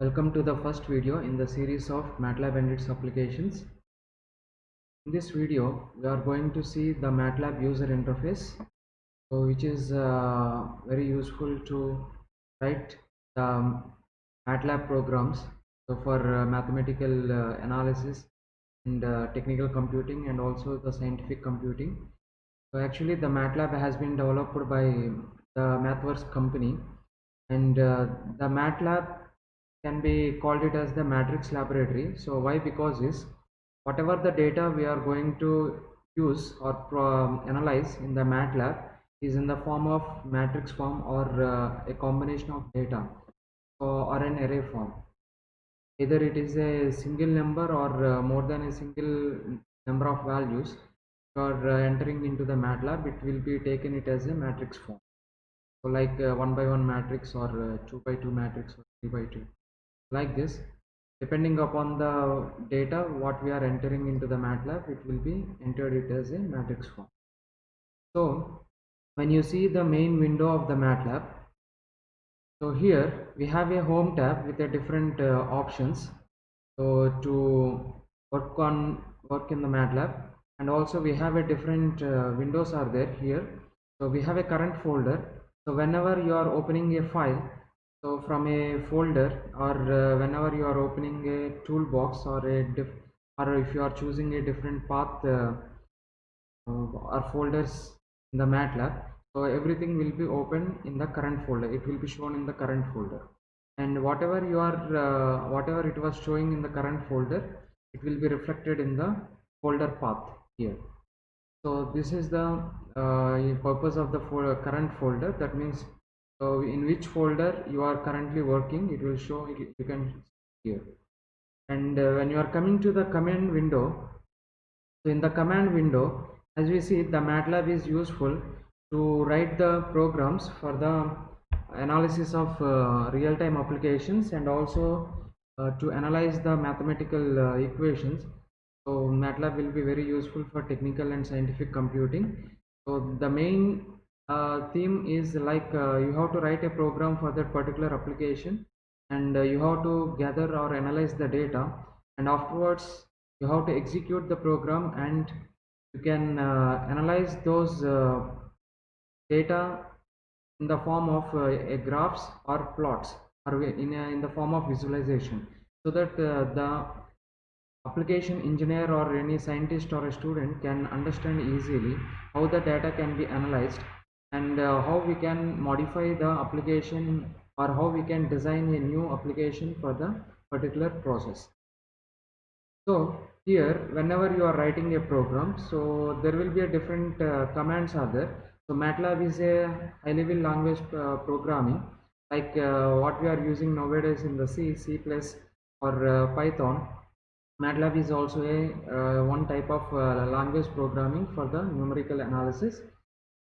Welcome to the first video in the series of MATLAB and its applications. In this video, we are going to see the MATLAB user interface, which is very useful to write the MATLAB programs for mathematical analysis and technical computing and also the scientific computing. So actually the MATLAB has been developed by the MathWorks company, and the MATLAB can be called it as the matrix laboratory. So why? Because is whatever the data we are going to use or analyze in the MATLAB is in the form of matrix form or a combination of data or an array form. Either it is a single number or more than a single number of values you are entering into the MATLAB, it will be taken it as a matrix form. So like 1 by 1 matrix or 2 by 2 matrix or 3 by 2. Like this, depending upon the data what we are entering into the MATLAB, it will be entered it as a matrix form. So when you see the main window of the MATLAB, so here we have a home tab with a different options so to work in the MATLAB, and also we have a different windows are there here. So we have a current folder. So whenever you are opening a file, so from a folder or whenever you are opening a toolbox or or if you are choosing a different path or folders in the MATLAB, so everything will be open in the current folder. It will be shown in the current folder, and whatever you are whatever it was showing in the current folder, it will be reflected in the folder path here. So this is the purpose of the current folder. That means so in which folder you are currently working, it will show it, you can see here. And when you are coming to the command window, so in the command window, as we see, the MATLAB is useful to write the programs for the analysis of real-time applications and also to analyze the mathematical equations. So MATLAB will be very useful for technical and scientific computing. So the main theme is like you have to write a program for that particular application, and you have to gather or analyze the data, and afterwards you have to execute the program, and you can analyze those data in the form of a graphs or plots or in the form of visualization, so that the application engineer or any scientist or a student can understand easily how the data can be analyzed, and how we can modify the application or how we can design a new application for the particular process. So here whenever you are writing a program, so there will be a different commands are there. So MATLAB is a high level language programming, like what we are using nowadays in the C plus or Python. MATLAB is also a one type of language programming for the numerical analysis.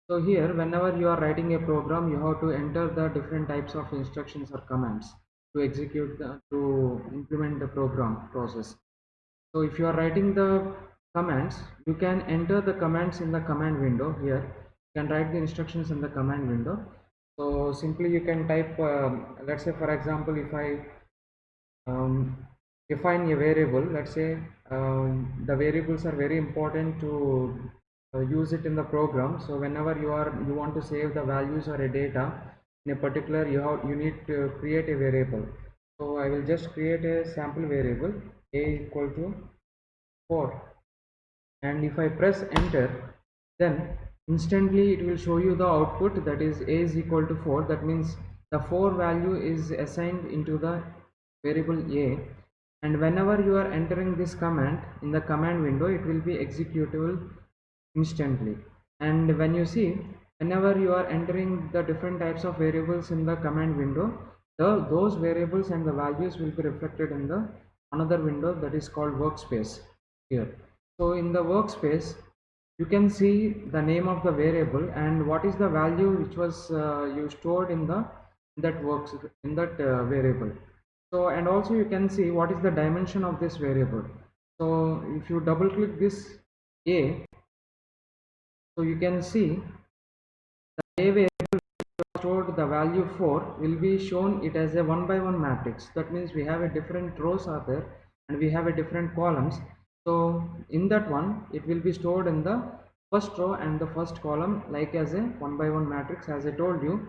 So here whenever you are writing a program, you have to enter the different types of instructions or commands to execute to implement the program process. So if you are writing the commands, you can enter the commands in the command window. Here you can write the instructions in the command window. So simply you can type let's say for example, if I define a variable, let's say the variables are very important to use it in the program. So whenever you want to save the values or a data in a particular, you need to create a variable. So I will just create a sample variable a equal to 4, and if I press enter, then instantly it will show you the output, that is a is equal to 4. That means the 4 value is assigned into the variable a, and whenever you are entering this command in the command window, it will be executable instantly. And when you see, whenever you are entering the different types of variables in the command window, those variables and the values will be reflected in the another window that is called workspace here. So in the workspace, you can see the name of the variable and what is the value which was you stored in the variable. So and also you can see what is the dimension of this variable. So if you double click this a, so you can see the a variable stored the value 4 will be shown it as a 1 by 1 matrix. That means we have a different rows are there and we have a different columns. So in that one it will be stored in the first row and the first column like as a 1 by 1 matrix. As I told you,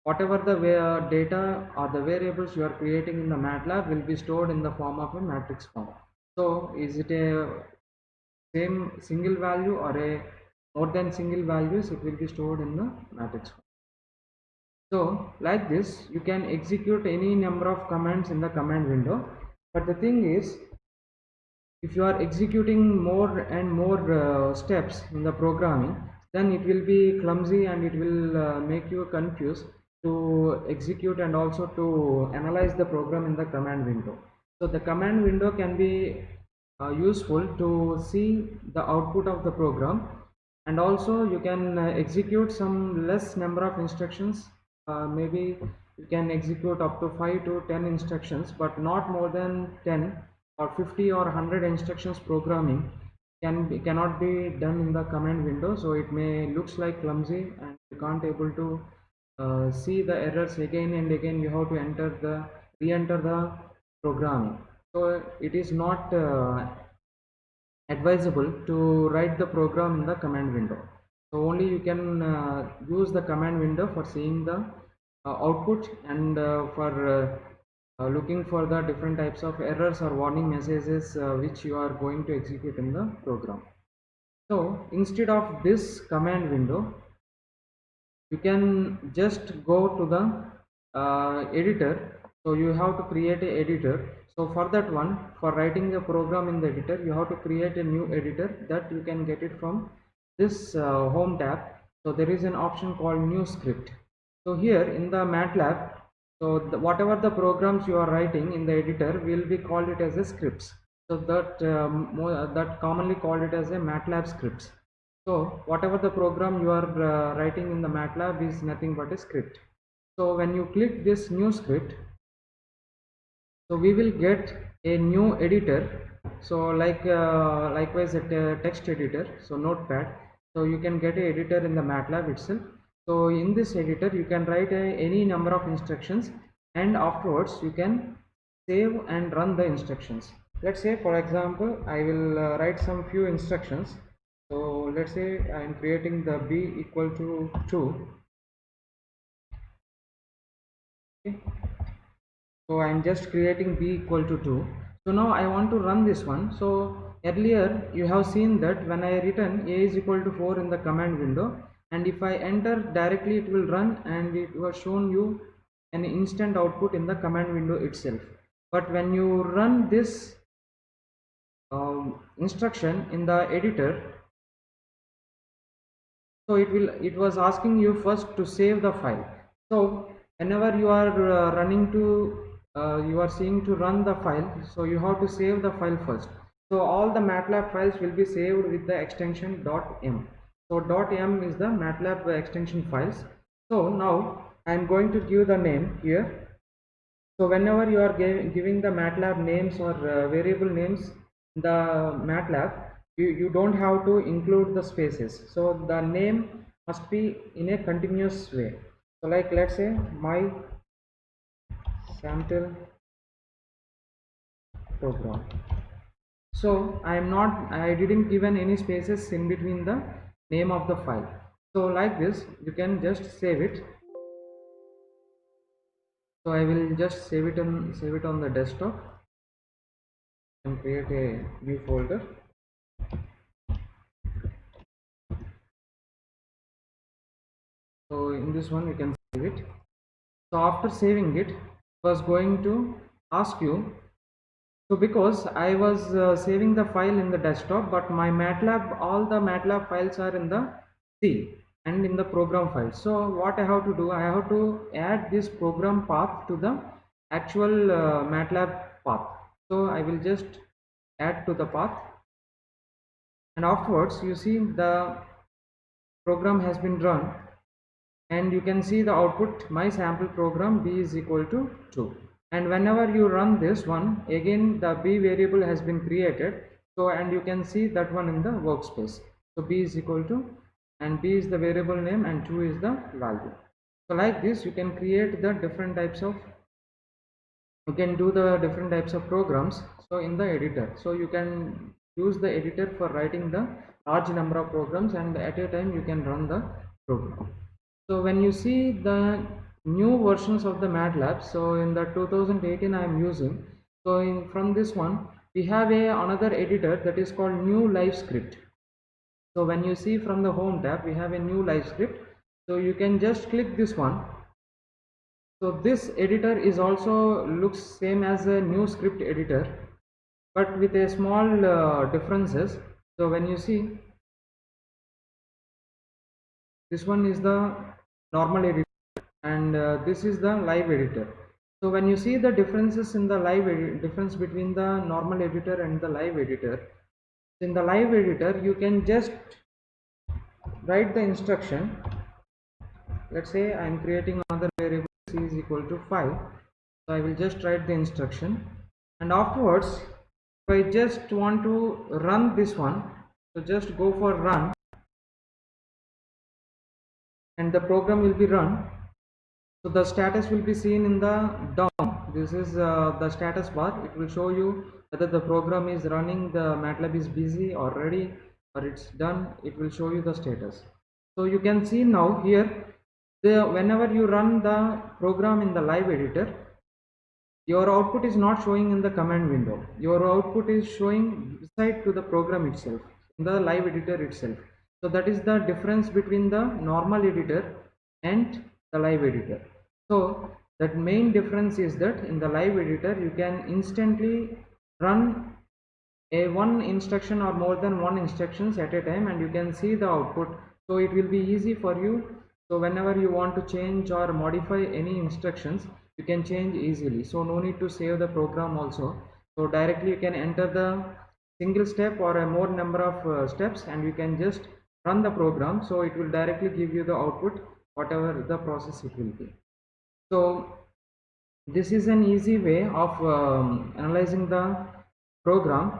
whatever the data or the variables you are creating in the MATLAB will be stored in the form of a matrix form. So is it a same single value or a more than single values, it will be stored in the matrix form. So like this you can execute any number of commands in the command window, but the thing is, if you are executing more and more steps in the programming, then it will be clumsy and it will make you confused to execute and also to analyze the program in the command window. So the command window can be useful to see the output of the program, and also you can execute some less number of instructions. Maybe you can execute up to 5 to 10 instructions, but not more than 10 or 50 or 100 instructions. Programming cannot be done in the command window, so it may looks like clumsy and you can't able to see the errors again and again. You have to re-enter the programming, so it is not advisable to write the program in the command window. So only you can use the command window for seeing the output and for looking for the different types of errors or warning messages which you are going to execute in the program. So instead of this command window, you can just go to the editor. So you have to create a editor. So for that one, for writing a program in the editor, you have to create a new editor that you can get it from this home tab. So there is an option called new script. So here in the MATLAB, so whatever the programs you are writing in the editor will be called it as a scripts. So that commonly called it as a MATLAB scripts. So whatever the program you are writing in the MATLAB is nothing but a script. So when you click this new script, so we will get a new editor. So likewise a text editor, so notepad. So you can get a editor in the MATLAB itself. So in this editor you can write any number of instructions, and afterwards you can save and run the instructions. Let's say for example I will write some few instructions. So let's say I am creating the b equal to 2. Okay. So I am just creating b equal to 2. So now I want to run this one. So earlier you have seen that when I written a is equal to 4 in the command window, and if I enter directly it will run and it was shown you an instant output in the command window itself. But when you run this instruction in the editor, so it was asking you first to save the file. So whenever you are you are seeing to run the file, so you have to save the file first. So all the MATLAB files will be saved with the extension .m. So .m is the MATLAB extension files. So now I am going to give the name here. So whenever you are giving the MATLAB names or variable names in the MATLAB, you don't have to include the spaces. So the name must be in a continuous way. So like let's say my sample program. So I didn't given any spaces in between the name of the file. So like this you can just save it. So I will just save it on the desktop and create a new folder. So in this one you can save it. So after saving it, was going to ask you, so because I was saving the file in the desktop, but my MATLAB, all the MATLAB files are in the C and in the program file. So what I have to do, I have to add this program path to the actual MATLAB path. So I will just add to the path, and afterwards you see the program has been run, and you can see the output my sample program b is equal to 2. And whenever you run this one again, the b variable has been created. So and you can see that one in the workspace. So b is equal to, and b is the variable name and 2 is the value. So like this you can create the different types of, you can do the different types of programs so in the editor. So you can use the editor for writing the large number of programs, and at a time you can run the program. So when you see the new versions of the MATLAB, so in the 2018 I am using, so from this one we have another editor that is called New Live Script. So when you see from the home tab we have a New Live Script, so you can just click this one. So this editor is also looks same as a new script editor, but with a small differences. So when you see, this one is the normal editor, and this is the live editor. So when you see the differences in the difference between the normal editor and the live editor, in the live editor you can just write the instruction. Let's say I am creating another variable c is equal to 5, so I will just write the instruction, and afterwards if I just want to run this one, so just go for run and the program will be run. So the status will be seen in the DOM. This is the status bar. It will show you whether the program is running, the MATLAB is busy or ready or it's done. It will show you the status. So you can see now here, whenever you run the program in the live editor, your output is not showing in the command window. Your output is showing beside to the program itself, in the live editor itself. So that is the difference between the normal editor and the live editor. So that main difference is that in the live editor you can instantly run a one instruction or more than one instructions at a time, and you can see the output. So it will be easy for you. So whenever you want to change or modify any instructions, you can change easily. So no need to save the program also. So directly you can enter the single step or a more number of steps, and you can just run the program. So it will directly give you the output whatever the process it will be. So this is an easy way of analyzing the program.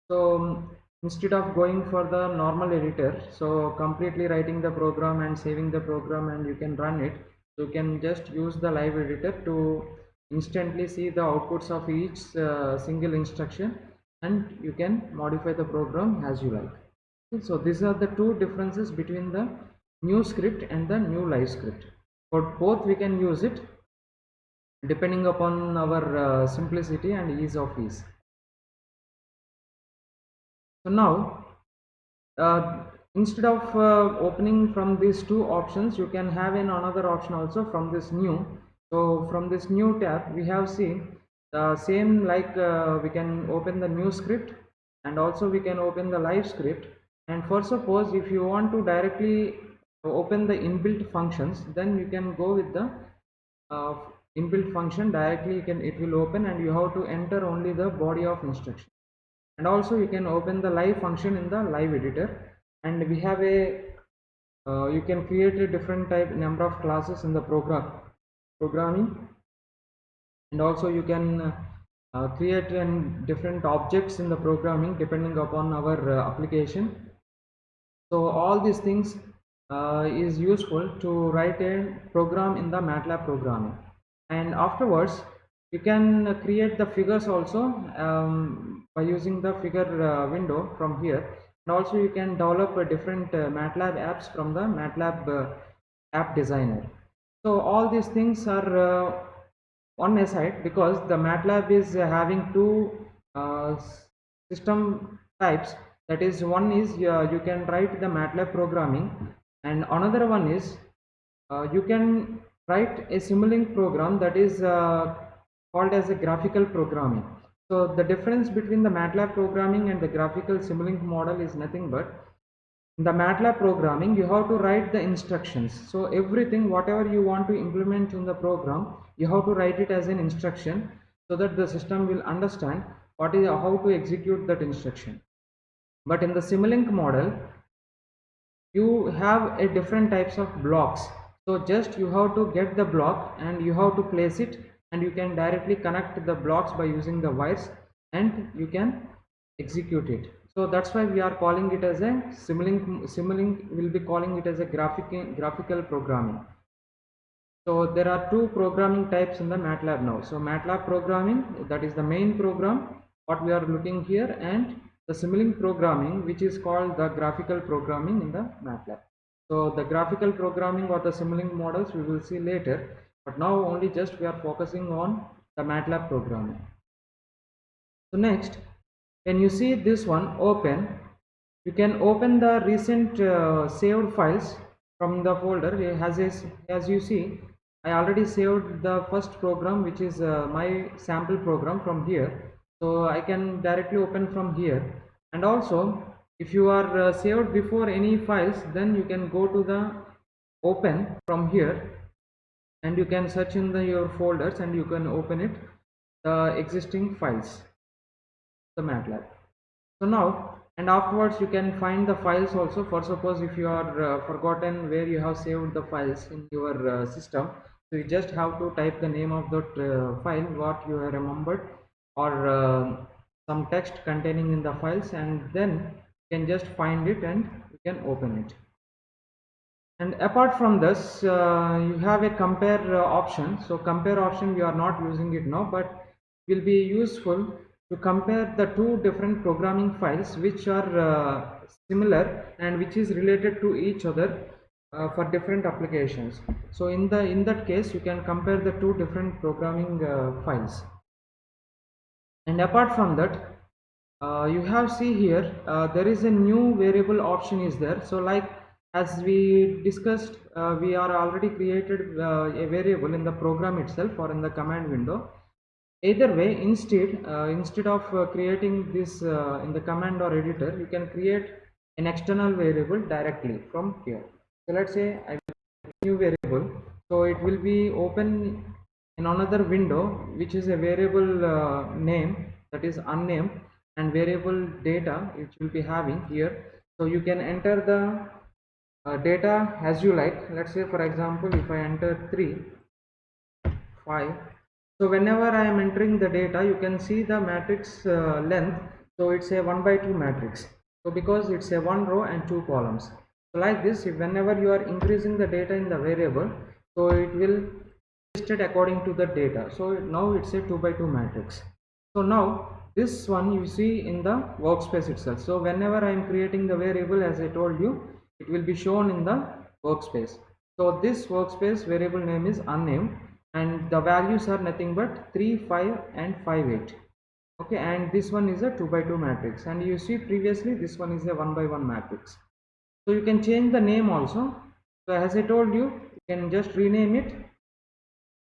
So instead of going for the normal editor, so completely writing the program and saving the program and you can run it, so you can just use the live editor to instantly see the outputs of each single instruction, and you can modify the program as you like. So these are the two differences between the new script and the new live script. For both we can use it depending upon our simplicity and ease of use. So now instead of opening from these two options, you can have another option also from this new. So from this new tab we have seen the same, like we can open the new script and also we can open the live script. And for suppose if you want to directly open the inbuilt functions, then you can go with the uh, inbuilt function directly. It will open and you have to enter only the body of instruction. And also you can open the live function in the live editor, and we have a you can create a different type number of classes in the programming, and also you can create different objects in the programming depending upon our application. So all these things is useful to write a program in the MATLAB programming. And afterwards you can create the figures also by using the figure window from here. And also you can develop different MATLAB apps from the MATLAB app designer. So all these things are on aside, because the MATLAB is having two uh, system types. That is, one is you can write the MATLAB programming, and another one is you can write a Simulink program, that is called as a graphical programming. So the difference between the MATLAB programming and the graphical Simulink model is nothing but, in the MATLAB programming you have to write the instructions. So everything whatever you want to implement in the program, you have to write it as an instruction, so that the system will understand what is how to execute that instruction. But in the Simulink model you have a different types of blocks. So just you have to get the block and you have to place it, and you can directly connect the blocks by using the wires, and you can execute it. So that's why we are calling it as a Simulink will be calling it as a graphical programming. So there are two programming types in the MATLAB now. So MATLAB programming, that is the main program, what we are looking here, and the Simulink programming, which is called the graphical programming in the MATLAB. So the graphical programming or the Simulink models we will see later, but now only just we are focusing on the MATLAB programming. So next, when you see this one open, you can open the recent saved files from the folder. As you see, I already saved the first program, which is my sample program from here. So I can directly open from here. And also, if you are saved before any files, then you can go to the open from here, and you can search in your folders and you can open it, the existing files, the MATLAB. So now, and afterwards you can find the files also. For suppose if you are forgotten where you have saved the files in your system, so you just have to type the name of that file what you have remembered, or some text containing in the files, and then you can just find it and you can open it. And apart from this, you have a compare option. So compare option we are not using it now, but will be useful to compare the two different programming files which are similar and which is related to each other for different applications. So in that case, you can compare the two different programming files. And apart from that, you have see here there is a new variable option is there. So like as we discussed, we are already created a variable in the program itself or in the command window. Either way, instead of creating this in the command or editor, you can create an external variable directly from here. So let's say I new variable, so it will be open in another window, which is a variable name, that is unnamed, and variable data which will be having here. So you can enter the data as you like. Let's say for example, if I enter 3 5, so whenever I am entering the data, you can see the matrix length. So it's a 1 by 2 matrix, so because it's a 1 row and 2 columns. So like this, if whenever you are increasing the data in the variable, so it will listed according to the data. So now it's a 2 by 2 matrix. So now this one you see in the workspace itself. So whenever I am creating the variable, as I told you, it will be shown in the workspace. So this workspace variable name is unnamed, and the values are nothing but 3 5 and 5 8. Okay, and this one is a 2 by 2 matrix, and you see previously this one is a 1 by 1 matrix. So you can change the name also. So as I told you, you can just rename it.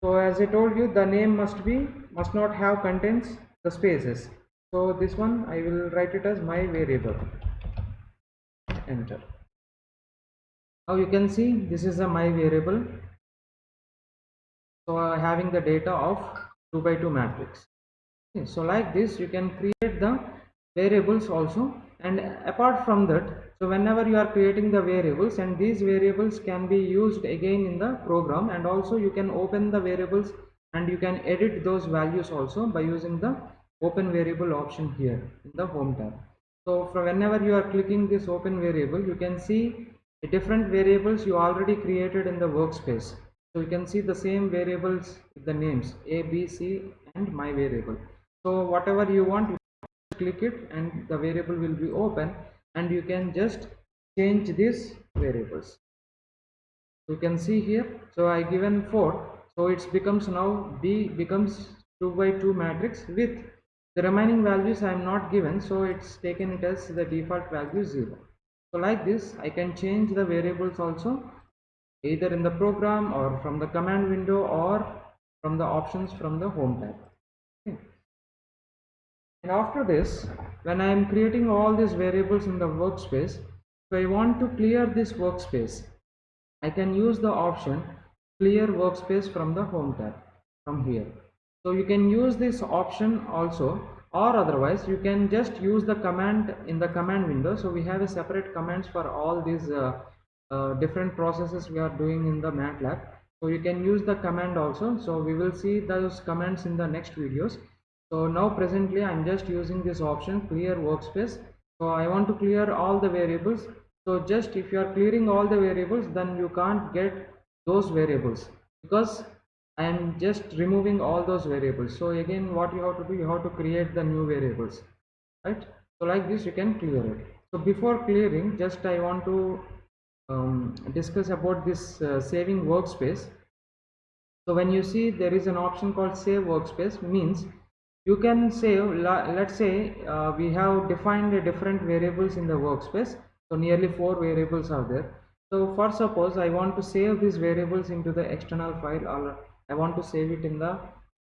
So as I told you, the name must not have contains the spaces. So this one I will write it as my variable. Enter. Now you can see this is a my variable. So having the data of 2 by 2 matrix. Okay, so like this you can create the variables also. And apart from that, so whenever you are creating the variables, and these variables can be used again in the program, and also you can open the variables and you can edit those values also by using the open variable option here in the home tab. So for whenever you are clicking this open variable, you can see the different variables you already created in the workspace. So you can see the same variables with the names A, B, C and my variable. So whatever you want, you click it and the variable will be open, and you can just change these variables. You can see here, so I given 4, so it becomes now B becomes 2 by 2 matrix with the remaining values I am not given, so it's taken it as the default value 0. So like this I can change the variables also, either in the program or from the command window or from the options from the home tab. Okay. And after this, when I am creating all these variables in the workspace, if I want to clear this workspace, I can use the option clear workspace from the home tab from here. So you can use this option also, or otherwise you can just use the command in the command window. So we have a separate commands for all these different processes we are doing in the MATLAB. So you can use the command also. So we will see those commands in the next videos. So now presently I'm just using this option clear workspace. So I want to clear all the variables. So just if you are clearing all the variables, then you can't get those variables because I am just removing all those variables. So again, what you have to do, you have to create the new variables, right? So like this you can clear it. So before clearing, just I want to discuss about this saving workspace. So when you see there is an option called save workspace, means you can save, let's say we have defined different variables in the workspace. So nearly 4 variables are there. So for suppose I want to save these variables into the external file, or I want to save it in the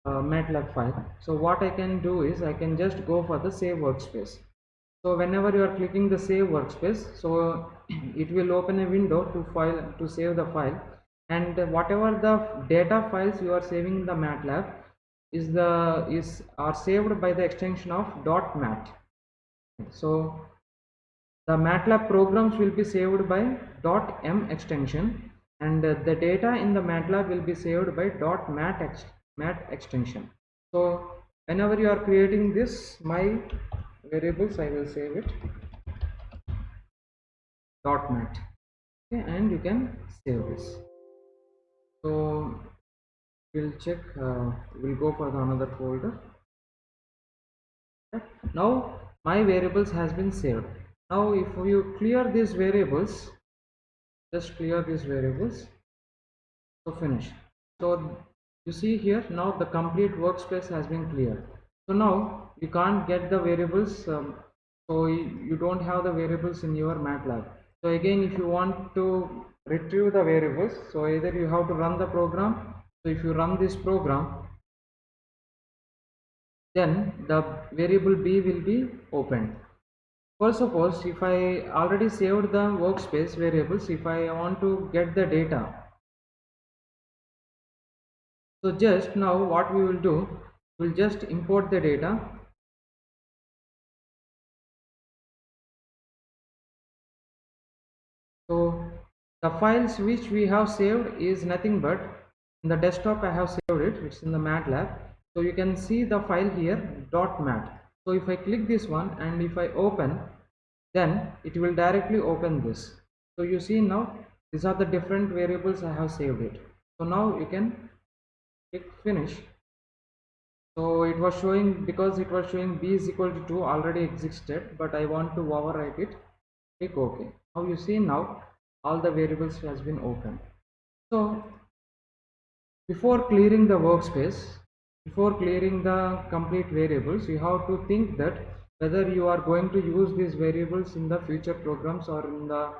MATLAB file. So what I can do is I can just go for the save workspace. So whenever you are clicking the save workspace, so it will open a window to save the file, and whatever the data files you are saving in the MATLAB are saved by the extension of .mat. So the MATLAB programs will be saved by .m extension, and the data in the MATLAB will be saved by .mat extension. So whenever you are creating this my variables, I will save it .mat, okay, and you can save this. So we'll check, we'll go for the another folder. Okay. Now my variables has been saved. Now if you clear these variables, just clear these variables, so finish. So you see here, now the complete workspace has been cleared. So now you can't get the variables, so you don't have the variables in your MATLAB. So again, if you want to retrieve the variables, so either you have to run the program. So if you run this program, then the variable b will be opened. For suppose if I already saved the workspace variables, if I want to get the data, so just now what we will do, we'll just import the data. So the files which we have saved is nothing but in the desktop. I have saved it, it's in the MATLAB. So you can see the file here .mat. So if I click this one and if I open, then it will directly open this. So you see now these are the different variables I have saved it. So now you can click finish. So it was showing, because it was showing b is equal to 2 already existed, but I want to overwrite it. Click OK. Now you see, now all the variables has been opened. So before clearing the workspace, before clearing the complete variables, you have to think that whether you are going to use these variables in the future programs or in the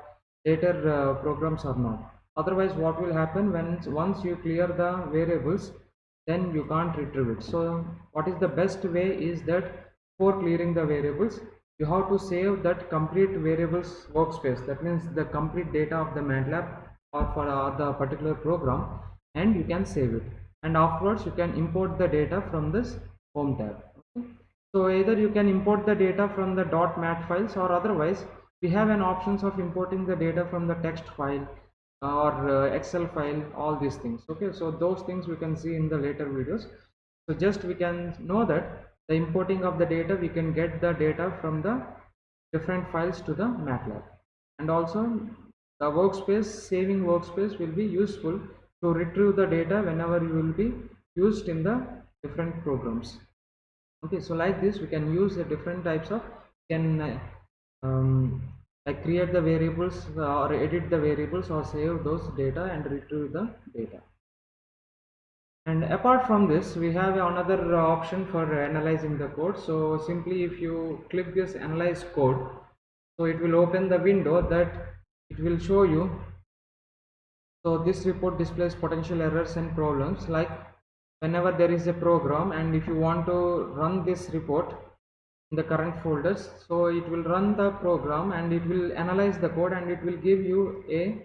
later programs or not. Otherwise what will happen, when once you clear the variables, then you can't retrieve it. So what is the best way is that before clearing the variables, you have to save that complete variables workspace. That means the complete data of the MATLAB or for the particular program, and you can save it, and afterwards you can import the data from this home tab. Okay. So either you can import the data from the .mat files, or otherwise we have an options of importing the data from the text file or Excel file, all these things. Okay, so those things we can see in the later videos. So just we can know that the importing of the data, we can get the data from the different files to the MATLAB, and also the workspace, saving workspace will be useful to retrieve the data whenever you will be used in the different programs. Okay, so like this we can use the different types of, can like create the variables or edit the variables or save those data and retrieve the data. And apart from this, we have another option for analyzing the code. So simply if you click this analyze code, so it will open the window that it will show you. So this report displays potential errors and problems, like whenever there is a program and if you want to run this report in the current folders, so it will run the program and it will analyze the code and it will give you a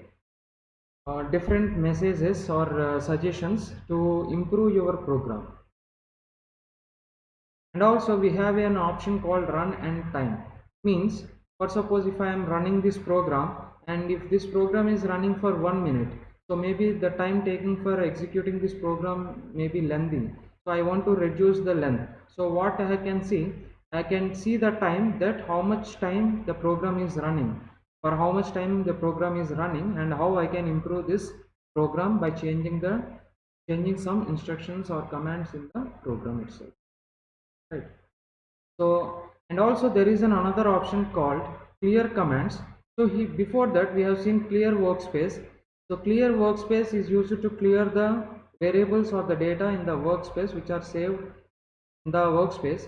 different messages or suggestions to improve your program. And also we have an option called run and time. Means, for suppose if I am running this program and if this program is running for 1 minute, so maybe the time taken for executing this program may be lengthy, so I want to reduce the length. So what I can see, I can see the time, that how much time the program is running, for how much time the program is running, and how I can improve this program by changing the changing some instructions or commands in the program itself, right? So, and also there is another option called clear commands. So before that we have seen clear workspace. So clear workspace is used to clear the variables or the data in the workspace which are saved in the workspace.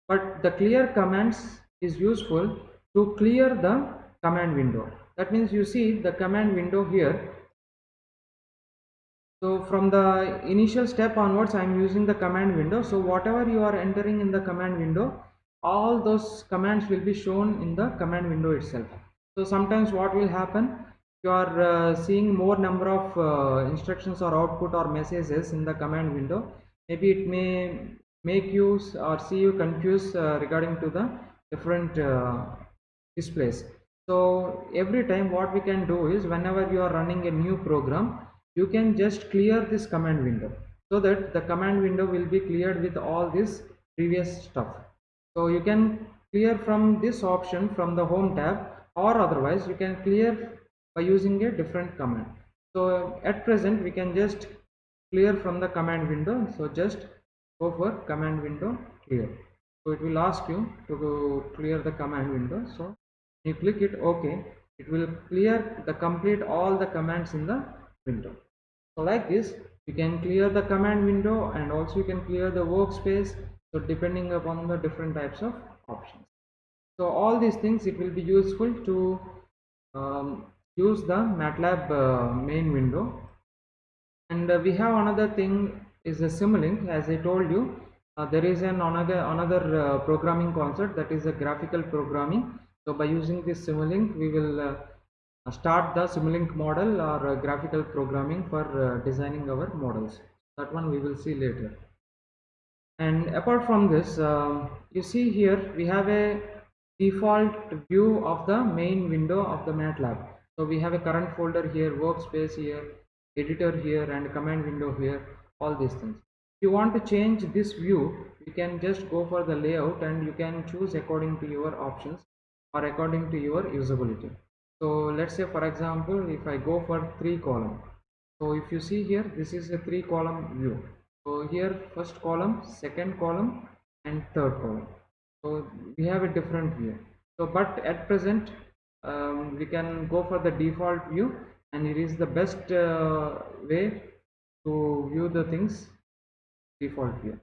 But the clear commands is useful to clear the command window. That means you see the command window here. So from the initial step onwards, I am using the command window. So whatever you are entering in the command window, all those commands will be shown in the command window itself. So sometimes what will happen, you are seeing more number of instructions or output or messages in the command window. Maybe it may make you or see you confused regarding to the different displays. So every time what we can do is, whenever you are running a new program, you can just clear this command window, so that the command window will be cleared with all this previous stuff. So you can clear from this option from the home tab, or otherwise you can clear by using a different command. So at present we can just clear from the command window. So just go for command window clear. So it will ask you to go clear the command window. So you click it OK, it will clear the complete all the commands in the window. So like this you can clear the command window, and also you can clear the workspace, so depending upon the different types of options. So all these things, it will be useful to use the MATLAB main window. And we have another thing is a Simulink. As I told you, there is another programming concept, that is a graphical programming. So by using this Simulink, we will start the Simulink model or graphical programming for designing our models. That one we will see later. And apart from this, you see here we have a default view of the main window of the MATLAB. So we have a current folder here, workspace here, editor here, and command window here, all these things. If you want to change this view, you can just go for the layout and you can choose according to your options or according to your usability. So let's say, for example, if I go for 3 column. So if you see here, this is a 3 column view. So here first column, second column, and third column. So we have a different view. So but at present we can go for the default view, and it is the best way to view the things, default view.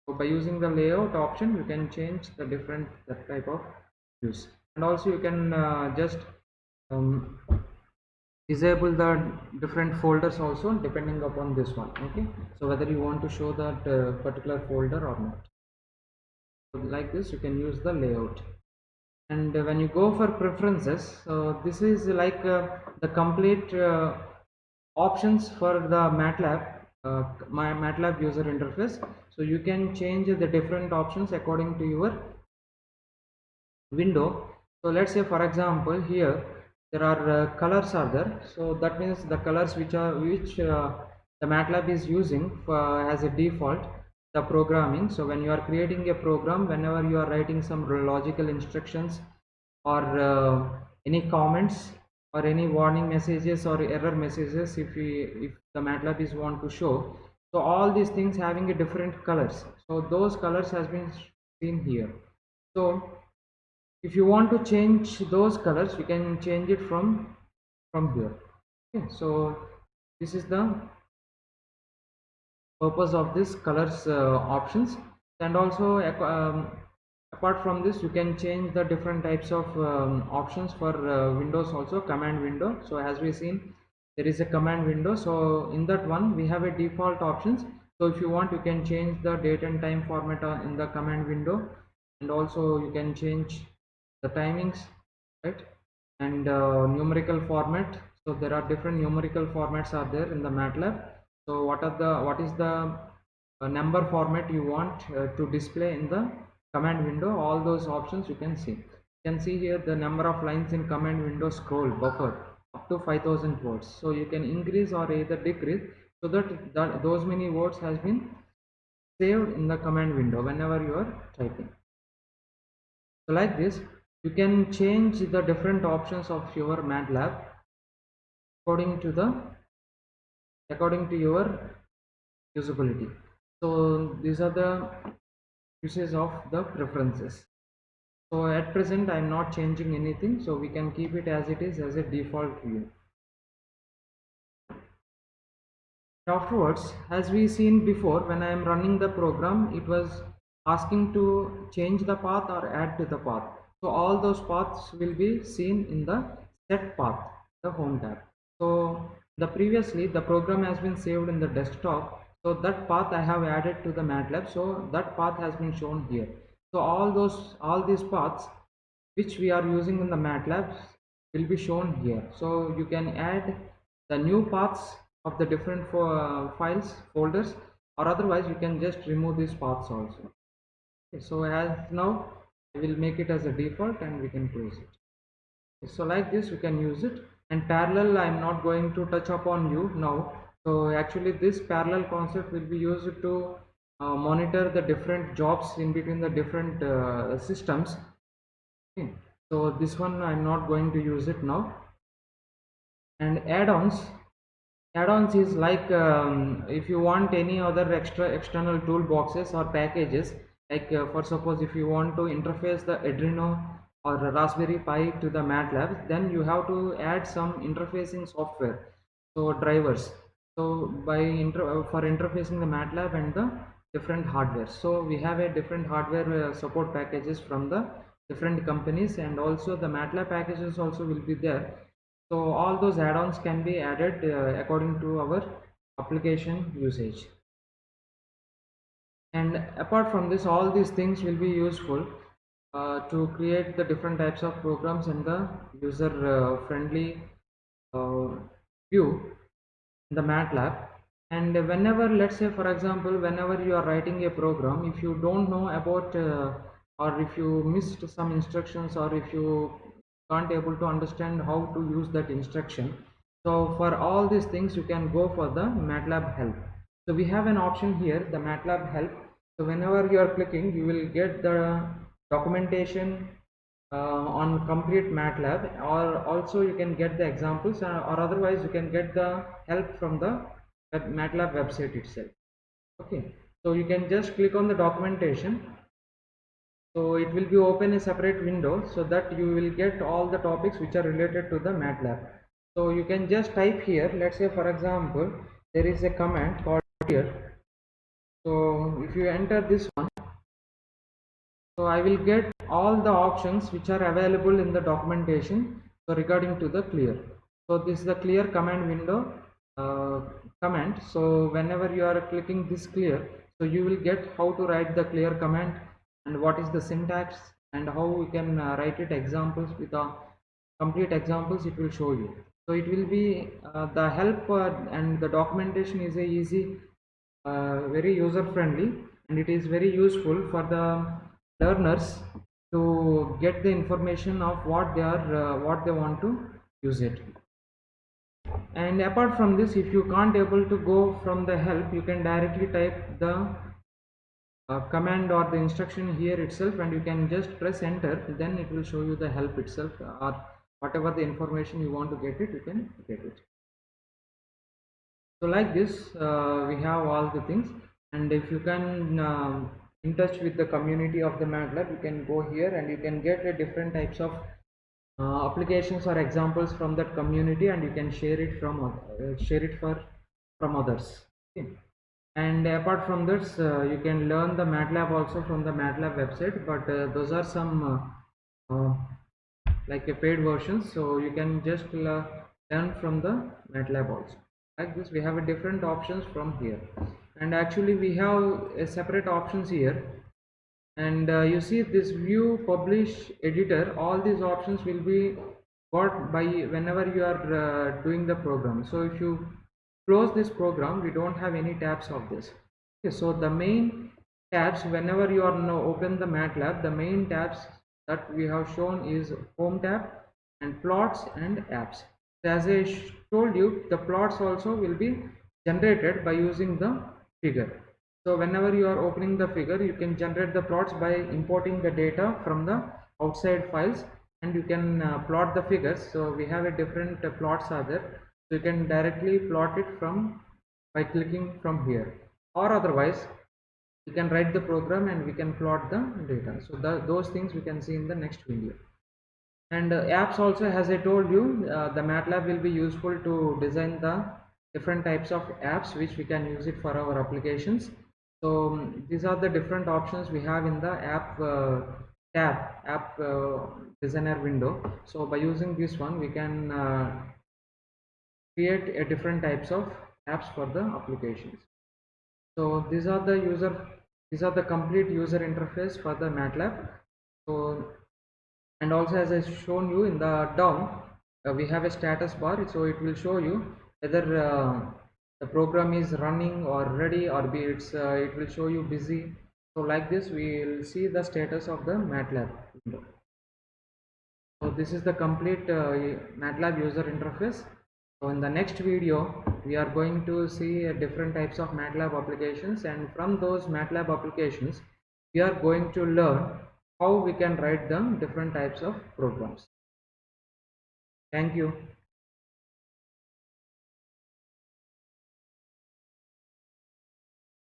So by using the layout option, you can change the different that type of views, and also you can just um, disable the different folders also depending upon this one. Okay, so whether you want to show that particular folder or not. So like this you can use the layout. And when you go for preferences, so this is like the complete options for the my MATLAB user interface. So you can change the different options according to your window. So let's say, for example, here there are colors are there. So that means the colors which the MATLAB is using as a default, the programming. So when you are creating a program, whenever you are writing some logical instructions or any comments or any warning messages or error messages, if the MATLAB is want to show, so all these things having a different colors, so those colors has been seen here. So if you want to change those colors, you can change it from here. Okay, so this is the purpose of this colors options. And also apart from this, you can change the different types of options for windows also, command window. So as we seen, there is a command window. So in that one we have a default options. So if you want, you can change the date and time format in the command window, and also you can change the timings, right? And numerical format. So there are different numerical formats are there in the MATLAB. So what is the number format you want to display in the command window, all those options you can see. You can see here the number of lines in command window scroll buffer up to 5000 words. So you can increase or either decrease, so that those many words has been saved in the command window whenever you are typing. So like this you can change the different options of your MATLAB according to the according to your usability. So these are the uses of the preferences. So at present I am not changing anything, so we can keep it as it is as a default view. Afterwards, as we seen before, when I am running the program, it was asking to change the path or add to the path. So all those paths will be seen in the set path, the home tab. So previously the program has been saved in the desktop, so that path I have added to the MATLAB, so that path has been shown here. So all these paths which we are using in the MATLAB will be shown here. So you can add the new paths of the different files folders, or otherwise you can just remove these paths also. Okay, so as now I will make it as a default and we can close it. Okay, so like this we can use it. And parallel, I am not going to touch upon you now. So actually this parallel concept will be used to monitor the different jobs in between the different systems. Okay, so this one I'm not going to use it now. And add-ons is like if you want any other external toolboxes or packages, like for suppose if you want to interface the Arduino or Raspberry Pi to the MATLAB, then you have to add some interfacing software, so drivers, so for interfacing the MATLAB and the different hardware. So we have a different hardware support packages from the different companies, and also the MATLAB packages also will be there. So all those add-ons can be added according to our application usage. And apart from this, all these things will be useful to create the different types of programs in the user friendly uh, view in the MATLAB. And whenever, let's say for example, whenever you are writing a program, if you don't know about or if you missed some instructions, or if you can't able to understand how to use that instruction, so for all these things you can go for the MATLAB help. So we have an option here, the MATLAB help. So whenever you are clicking, you will get the documentation on complete MATLAB, or also you can get the examples, or otherwise you can get the help from the MATLAB website itself. Okay, so you can just click on the documentation, so it will be open a separate window, so that you will get all the topics which are related to the MATLAB. So you can just type here, let's say for example there is a command called here. So if you enter this one, so I will get all the options which are available in the documentation, so regarding to the clear. So this is the clear command window uh, command. So whenever you are clicking this clear, so you will get how to write the clear command, and what is the syntax, and how we can write it examples with complete examples it will show you. So it will be the help and the documentation is a easy, very user friendly, and it is very useful for the learners to get the information of what they want to use it. And apart from this, if you can't able to go from the help, you can directly type the command or the instruction here itself, and you can just press enter, then it will show you the help itself, or whatever the information you want to get it, you can get it. So like this we have all the things. And if you can in touch with the community of the MATLAB, you can go here and you can get different types of applications or examples from that community, and you can share it from others. Okay. And apart from this, you can learn the MATLAB also from the MATLAB website, but those are some like a paid version, so you can just learn from the MATLAB also. Like this we have a different options from here, and actually we have a separate options here. And you see this view, publish, editor, all these options will be got by whenever you are doing the program. So if you close this program, we don't have any tabs of this. Okay, so the main tabs, whenever you are now open the MATLAB, the main tabs that we have shown is home tab and plots and apps. So as I told you, the plots also will be generated by using the figure. So whenever you are opening the figure, you can generate the plots by importing the data from the outside files, and you can plot the figures. So we have a different plots are there, so you can directly plot it from by clicking from here, or otherwise we can write the program and we can plot the data. So those things we can see in the next video. And apps also, as I told you, the MATLAB will be useful to design the different types of apps which we can use it for our applications. So these are the different options we have in the app tab, app designer window. So by using this one we can create a different types of apps for the applications. So these are the complete user interface for the MATLAB. So, and also as I shown you in the down, we have a status bar, so it will show you whether the program is running or ready, or be it will show you busy. So like this we will see the status of the MATLAB window. So this is the complete MATLAB user interface. So in the next video we are going to see different types of MATLAB applications, and from those MATLAB applications we are going to learn how we can write the different types of programs. Thank you.